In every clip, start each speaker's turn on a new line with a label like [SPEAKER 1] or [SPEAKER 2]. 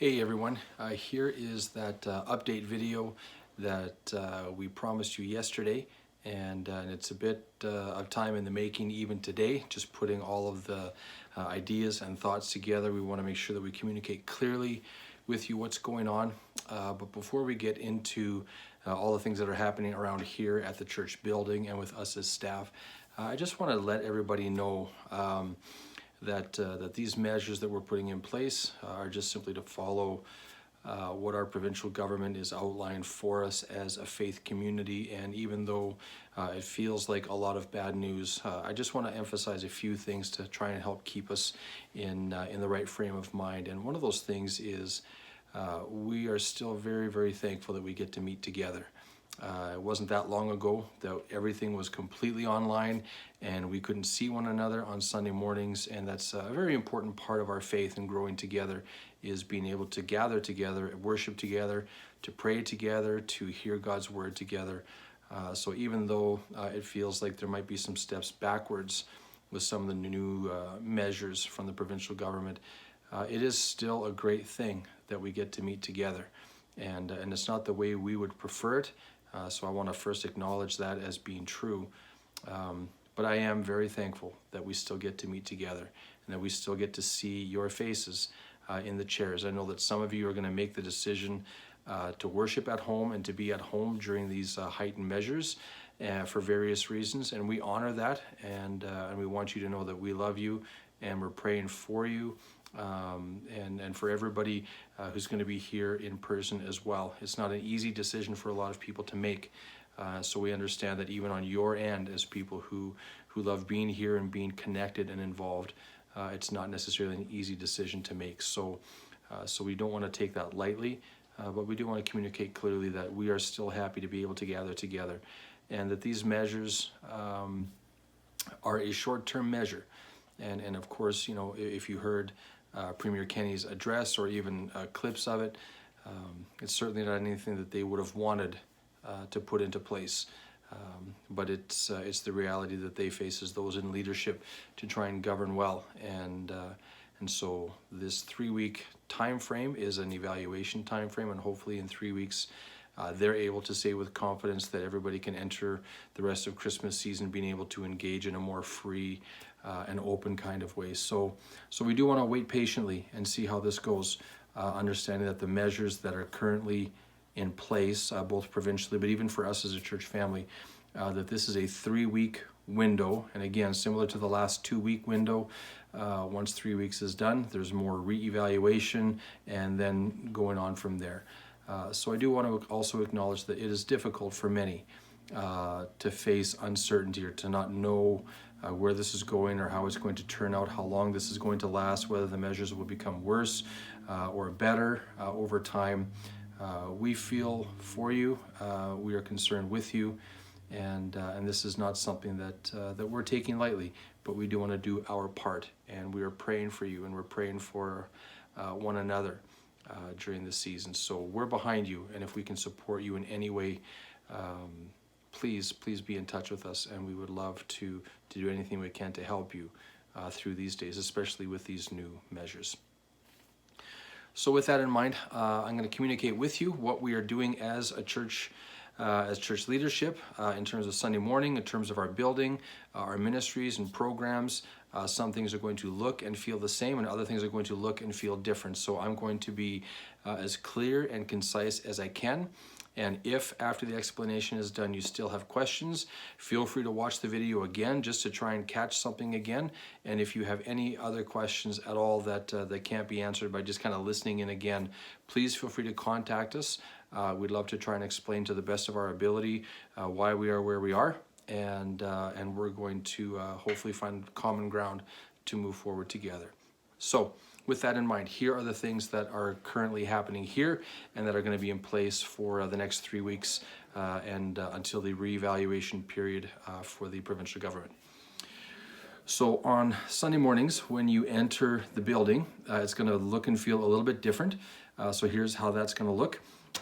[SPEAKER 1] Hey everyone, here is that update video that we promised you yesterday, and it's a bit of time in the making even today, just putting all of the ideas and thoughts together. We want to make sure that we communicate clearly with you what's going on. But before we get into all the things that are happening around here at the church building and with us as staff, I just want to let everybody know that these measures that we're putting in place are just simply to follow what our provincial government is outlined for us as a faith community. And even though it feels like a lot of bad news, I just want to emphasize a few things to try and help keep us in the right frame of mind. And one of those things is we are still very, very thankful that we get to meet together. It wasn't that long ago that everything was completely online and we couldn't see one another on Sunday mornings, and that's a very important part of our faith and growing together, is being able to gather together, worship together, to pray together, to hear God's word together. So even though it feels like there might be some steps backwards with some of the new measures from the provincial government, it is still a great thing that we get to meet together. And it's not the way we would prefer it. So I want to first acknowledge that as being true. But I am very thankful that we still get to meet together and that we still get to see your faces in the chairs. I know that some of you are going to make the decision to worship at home and to be at home during these heightened measures for various reasons. And we honor that, and we want you to know that we love you and we're praying for you. And for everybody who's going to be here in person as well. It's not an easy decision for a lot of people to make. So we understand that even on your end, as people who love being here and being connected and involved, it's not necessarily an easy decision to make. So we don't want to take that lightly, but we do want to communicate clearly that we are still happy to be able to gather together, and that these measures are a short-term measure. And of course, you know, if you heard Premier Kenney's address or even clips of it, it's certainly not anything that they would have wanted to put into place. But it's the reality that they face as those in leadership to try and govern well. And so this 3-week time frame is an evaluation time frame, and hopefully in 3 weeks they're able to say with confidence that everybody can enter the rest of Christmas season being able to engage in a more free and open kind of way. So we do want to wait patiently and see how this goes, understanding that the measures that are currently in place, both provincially, but even for us as a church family, that this is a 3-week window. And again, similar to the last 2-week window, once 3 weeks is done, there's more reevaluation and then going on from there. So I do want to also acknowledge that it is difficult for many to face uncertainty or to not know where this is going or how it's going to turn out, how long this is going to last, whether the measures will become worse or better over time. We feel for you. We are concerned with you, and this is not something that we're taking lightly, but we do want to do our part, and we are praying for you, and we're praying for one another during this season. So we're behind you, and if we can support you in any way, please be in touch with us, and we would love to do anything we can to help you through these days, especially with these new measures. So with that in mind, I'm going to communicate with you what we are doing as a church, as church leadership, in terms of Sunday morning, in terms of our building, our ministries and programs. Some things are going to look and feel the same, and other things are going to look and feel different. So I'm going to be as clear and concise as I can. And if after the explanation is done you still have questions, feel free to watch the video again just to try and catch something again. And if you have any other questions at all that can't be answered by just kind of listening in again, please feel free to contact us. We'd love to try and explain to the best of our ability why we are where we are. And we're going to hopefully find common ground to move forward together. So with that in mind, here are the things that are currently happening here and that are going to be in place for the next 3 weeks and until the reevaluation period for the provincial government. So on Sunday mornings, when you enter the building, it's going to look and feel a little bit different. So here's how that's going to look.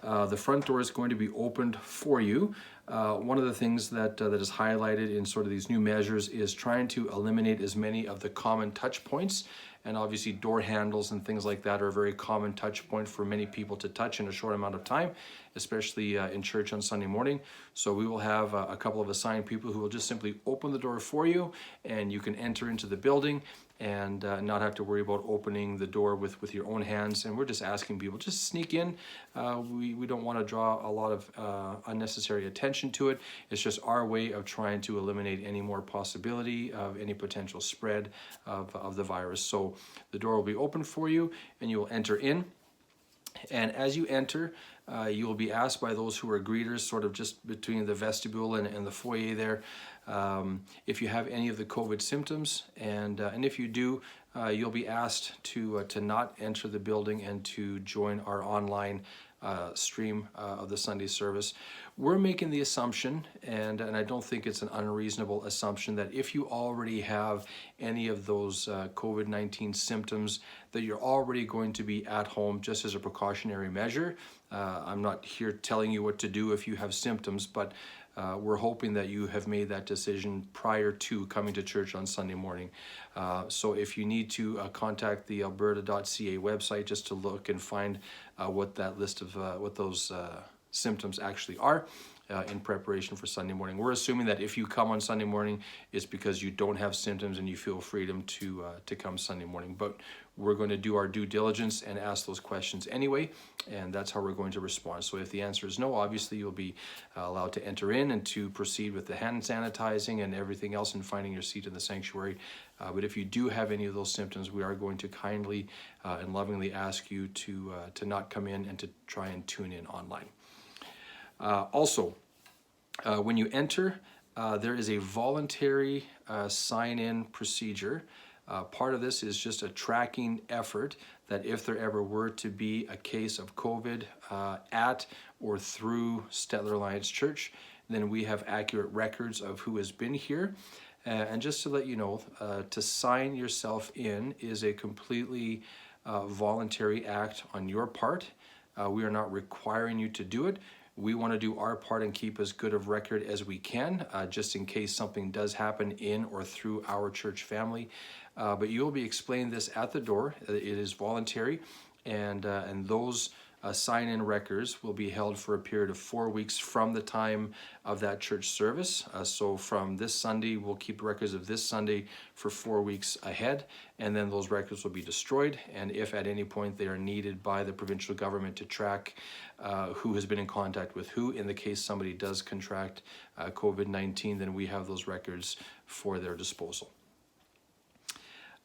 [SPEAKER 1] The front door is going to be opened for you. One of the things that is highlighted in sort of these new measures is trying to eliminate as many of the common touch points and obviously door handles and things like that are a very common touch point for many people to touch in a short amount of time, especially in church on Sunday morning. So we will have a couple of assigned people who will just simply open the door for you, and you can enter into the building and not have to worry about opening the door with your own hands. And we're just asking people, just sneak in. We don't want to draw a lot of unnecessary attention to it. It's just our way of trying to eliminate any more possibility of any potential spread of the virus. So the door will be open for you, and you will enter in. And as you enter, you will be asked by those who are greeters, sort of just between the vestibule and the foyer there, if you have any of the COVID symptoms, and if you do, you'll be asked to not enter the building and to join our online stream of the Sunday service. We're making the assumption, and I don't think it's an unreasonable assumption, that if you already have any of those COVID-19 symptoms, that you're already going to be at home just as a precautionary measure. I'm not here telling you what to do if you have symptoms, but we're hoping that you have made that decision prior to coming to church on Sunday morning. So if you need to contact the alberta.ca website just to look and find what that list of what those symptoms actually are in preparation for Sunday morning. We're assuming that if you come on Sunday morning, it's because you don't have symptoms and you feel freedom to come Sunday morning. But we're going to do our due diligence and ask those questions anyway, and that's how we're going to respond. So if the answer is no, obviously you'll be allowed to enter in and to proceed with the hand sanitizing and everything else and finding your seat in the sanctuary. But if you do have any of those symptoms, we are going to kindly and lovingly ask you to not come in and to try and tune in online. Also, when you enter, there is a voluntary sign-in procedure. Part of this is just a tracking effort that if there ever were to be a case of COVID at or through Stettler Alliance Church, then we have accurate records of who has been here. And just to let you know, to sign yourself in is a completely voluntary act on your part. We are not requiring you to do it. We want to do our part and keep as good of record as we can, just in case something does happen in or through our church family. But you'll be explained this at the door. It is voluntary, and those sign-in records will be held for a period of 4 weeks from the time of that church service. So from this Sunday, we'll keep records of this Sunday for 4 weeks ahead, and then those records will be destroyed. And if at any point they are needed by the provincial government to track who has been in contact with who, in the case somebody does contract COVID-19, then we have those records for their disposal.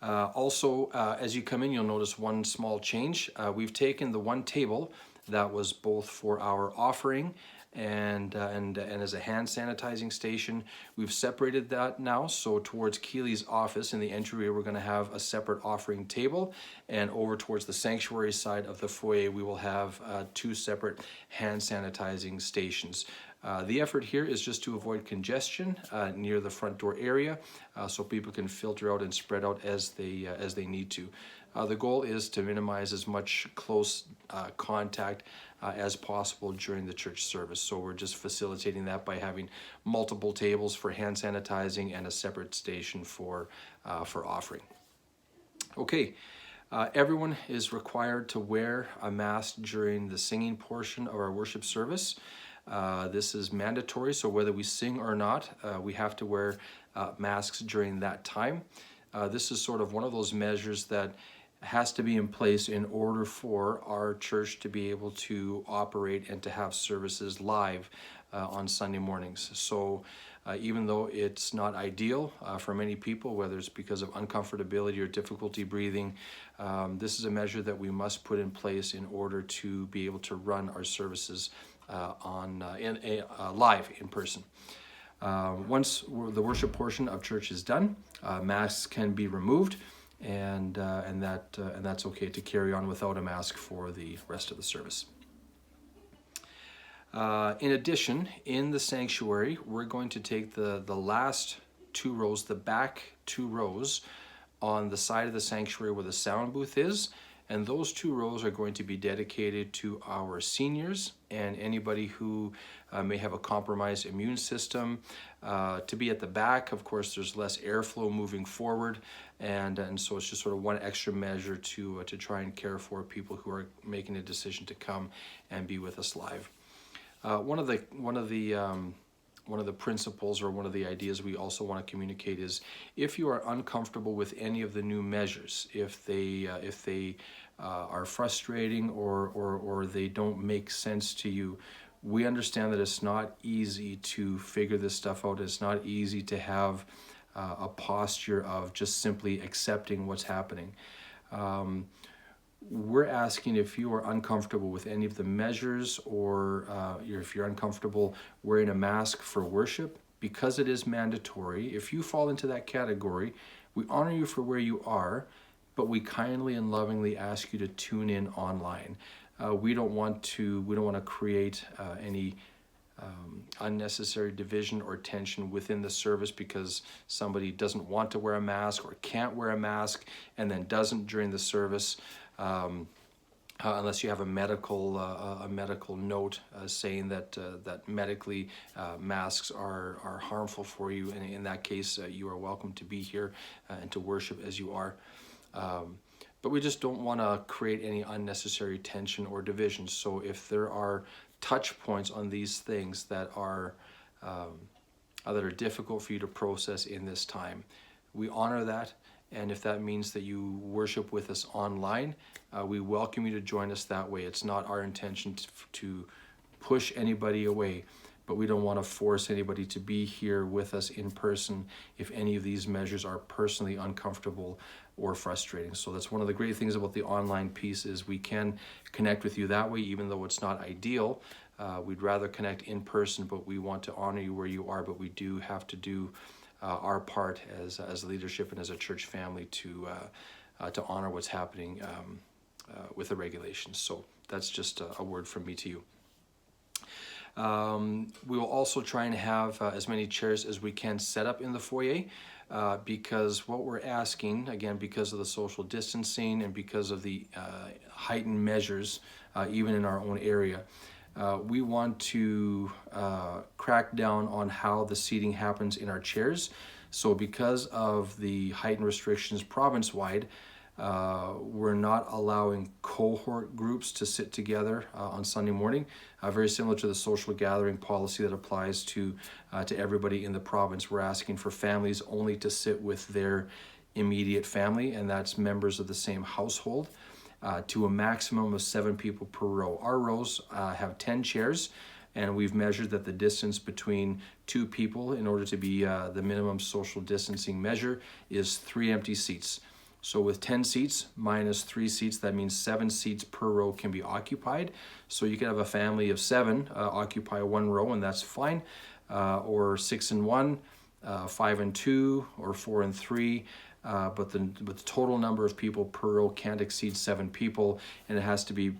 [SPEAKER 1] Also, as you come in, you'll notice one small change. We've taken the one table that was both for our offering and as a hand sanitizing station. We've separated that now, so towards Keely's office in the entryway, we're going to have a separate offering table, and over towards the sanctuary side of the foyer, we will have two separate hand sanitizing stations. The effort here is just to avoid congestion near the front door area, so people can filter out and spread out as they need to. The goal is to minimize as much close contact as possible during the church service. So we're just facilitating that by having multiple tables for hand sanitizing and a separate station for offering. Okay. Everyone is required to wear a mask during the singing portion of our worship service. This is mandatory, so whether we sing or not, we have to wear masks during that time. This is sort of one of those measures that has to be in place in order for our church to be able to operate and to have services live on Sunday mornings. So even though it's not ideal for many people, whether it's because of uncomfortability or difficulty breathing, this is a measure that we must put in place in order to be able to run our services live in person. Once the worship portion of church is done, masks can be removed, and that's okay to carry on without a mask for the rest of the service. In addition, in the sanctuary, we're going to take the last 2 rows, the back 2 rows on the side of the sanctuary where the sound booth is, And those 2 rows are going to be dedicated to our seniors and anybody who may have a compromised immune system. To be at the back, of course, there's less airflow moving forward, and so it's just sort of one extra measure to try and care for people who are making a decision to come and be with us live. One of the principles, or one of the ideas we also want to communicate, is if you are uncomfortable with any of the new measures, if they are frustrating or they don't make sense to you, we understand that it's not easy to figure this stuff out. It's not easy to have a posture of just simply accepting what's happening. We're asking, if you are uncomfortable with any of the measures, or if you're uncomfortable wearing a mask for worship, because it is mandatory, if you fall into that category, we honor you for where you are, but we kindly and lovingly ask you to tune in online. We don't want to create any unnecessary division or tension within the service because somebody doesn't want to wear a mask or can't wear a mask and then doesn't during the service. Unless you have a medical note saying that medically masks are harmful for you, and in that case you are welcome to be here and to worship as you are. But we just don't want to create any unnecessary tension or division. So if there are touch points on these things that are difficult for you to process in this time, we honor that. And if that means that you worship with us online, we welcome you to join us that way. It's not our intention to push anybody away, but we don't want to force anybody to be here with us in person if any of these measures are personally uncomfortable or frustrating. So that's one of the great things about the online piece, is we can connect with you that way, even though it's not ideal. We'd rather connect in person, but we want to honor you where you are, but we do have to do our part as leadership and as a church family to honor what's happening with the regulations. So that's just a word from me to you. We will also try and have as many chairs as we can set up in the foyer, because what we're asking, again, because of the social distancing and because of the heightened measures, even in our own area, we want to crack down on how the seating happens in our chairs. So because of the heightened restrictions province-wide, we're not allowing cohort groups to sit together on Sunday morning, very similar to the social gathering policy that applies to everybody in the province. We're asking for families only to sit with their immediate family, and that's members of the same household, to a maximum of 7 people per row. Our rows have 10 chairs, and we've measured that the distance between 2 people, in order to be the minimum social distancing measure, is 3 empty seats. So with 10 seats minus 3 seats, that means 7 seats per row can be occupied. So you could have a family of 7 occupy 1 row, and that's fine, or 6 and 1, 5 and 2, or 4 and 3. But the total number of people per row can't exceed 7 people, and it has to be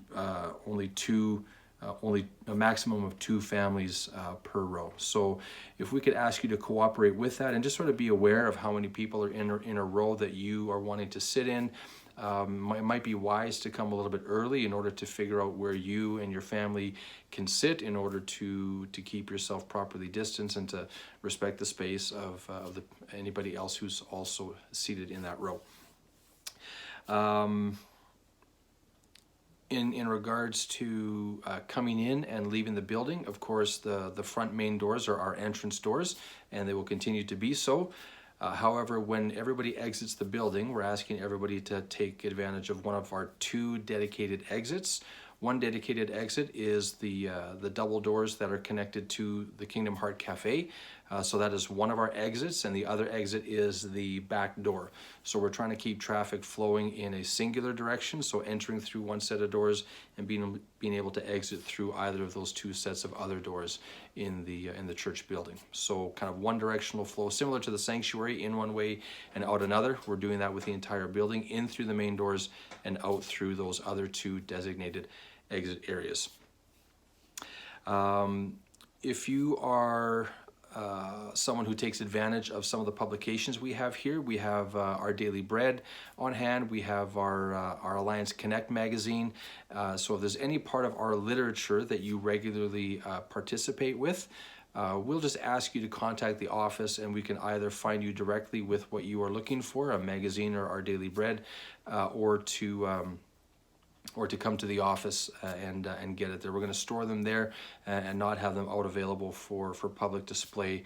[SPEAKER 1] only a maximum of 2 families per row. So if we could ask you to cooperate with that and just sort of be aware of how many people are in a row that you are wanting to sit in. It might be wise to come a little bit early in order to figure out where you and your family can sit, in order to keep yourself properly distanced and to respect the space of anybody else who's also seated in that row. In regards to coming in and leaving the building, of course, the front main doors are our entrance doors, and they will continue to be so. However, when everybody exits the building, we're asking everybody to take advantage of one of our 2 dedicated exits. One dedicated exit is the double doors that are connected to the Kingdom Heart Cafe. So that is one of our exits, and the other exit is the back door. So we're trying to keep traffic flowing in a singular direction, so entering through one set of doors and being able to exit through either of those 2 sets of other doors in the church building. So kind of one directional flow, similar to the sanctuary, in one way and out another. We're doing that with the entire building, in through the main doors and out through those other 2 designated exit areas. If you are someone who takes advantage of some of the publications we have here. We have our Daily Bread on hand. We have our Alliance Connect magazine. So if there's any part of our literature that you regularly participate with, we'll just ask you to contact the office, and we can either find you directly with what you are looking for, a magazine or our Daily Bread, or to come to the office and get it there. We're going to store them there and not have them out available for public display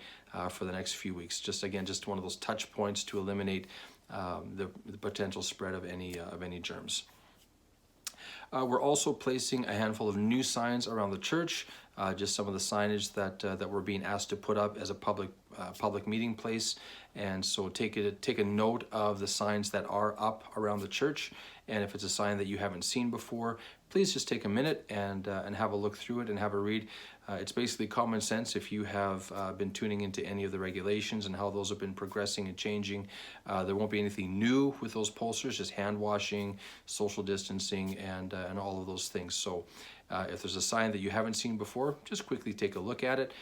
[SPEAKER 1] for the next few weeks. Just one of those touch points to eliminate the potential spread of any germs. We're also placing a handful of new signs around the church, just some of the signage that we're being asked to put up as a public meeting place. And so take a note of the signs that are up around the church. And if it's a sign that you haven't seen before, please just take a minute and have a look through it and have a read. It's basically common sense. If you have been tuning into any of the regulations and how those have been progressing and changing, there won't be anything new with those posters, just hand washing, social distancing, and all of those things. So if there's a sign that you haven't seen before, just quickly take a look at it,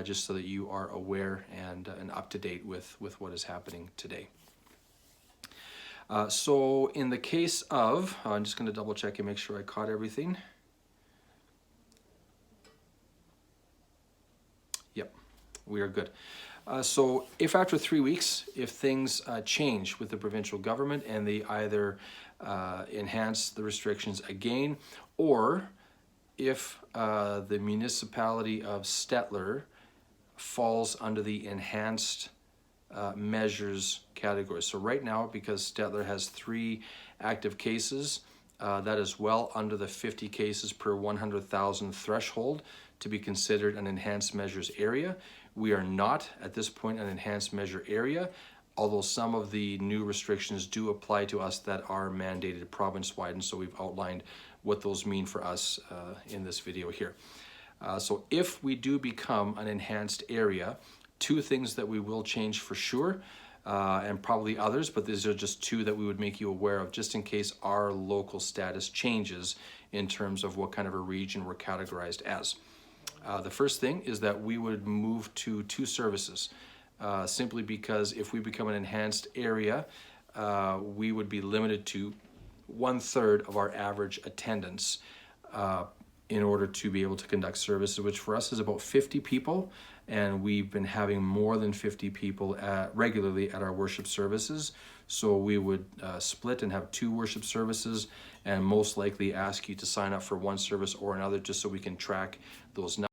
[SPEAKER 1] just so that you are aware and up to date with what is happening today. So in the case of, I'm just going to double check and make sure I caught everything. Yep, we are good. So if after 3 weeks, if things change with the provincial government and they either enhance the restrictions again, or if the municipality of Stettler falls under the enhanced measures category. So right now, because Stettler has 3 active cases, that is well under the 50 cases per 100,000 threshold to be considered an enhanced measures area. We are not at this point an enhanced measure area, although some of the new restrictions do apply to us that are mandated province-wide, and so we've outlined what those mean for us in this video here. So if we do become an enhanced area, 2 things that we will change for sure, and probably others, but these are just 2 that we would make you aware of just in case our local status changes in terms of what kind of a region we're categorized as. The first thing is that we would move to 2 services, simply because if we become an enhanced area, we would be limited to 1/3 of our average attendance in order to be able to conduct services, which for us is about 50 people. And we've been having more than 50 people regularly at our worship services. So we would split and have 2 worship services, and most likely ask you to sign up for one service or another, just so we can track those numbers.